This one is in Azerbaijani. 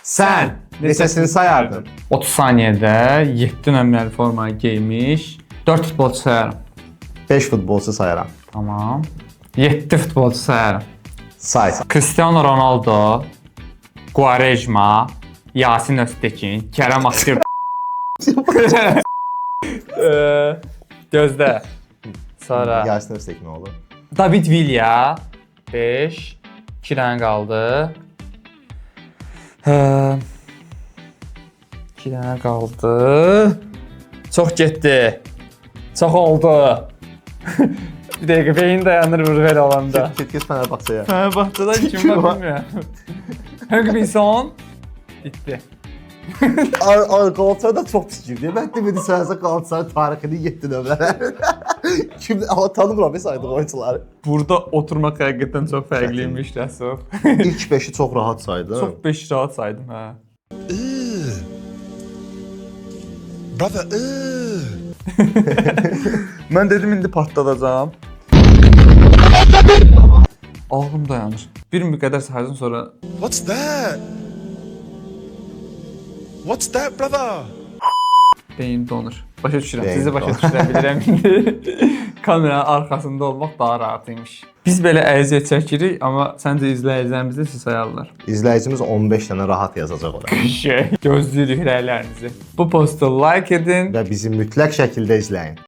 Sən neçəsini sayardın? 30 saniyədə 7 nömrəli formayı geymiş 4 futbolçu sayarım. 5 futbolçu sayaram. Tamam. 7 futbolçu sayarım. Say. Cristiano Ronaldo, Quaresma, Yasin Öztekin, Kerem Aktürk. Gözdə. Sonra Yasin Öztekin nə olur? David Villa 5. 2 dənə qaldı. 2 dənə qaldı. Çox getdi. Çox oldu. Bir dəqiqə beyin dayanır belə olanda. Get Fenerbahçe'ye. Fenerbahçe'dan kim var bilmirəm. Hangi bir son? Bitti. Galatasaray da çox pis girdi. Mən demədim sənsə Galatasaray tarixini 7 nömrələr. Kim tanımıram biz saydı oyuncuları. Burada oturmaq həqiqətən çox fərqliymiş Rəsul. İlk 5-i çox rahat saydı. Çox 5 rahat saydım hə. Brother, Mən dedim indi partladacağam. Ağlım dayanır. Bir müqəddər saydım sonra what's that? What's that, brother? beyin donur. Başa düşürəm. Beyin Sizi başa donur. düşürə bilirəm indi. Kameranın arkasında olmaq daha rahat imiş. Biz belə əziyyət çəkirik, amma səncə izləyicilərimiz də siz sayarlar. İzləyicimiz 15 dənə rahat yazacaq ora. Gözləyirik rəylərinizi. Bu postu like edin. Və bizi mütləq şəkildə izləyin.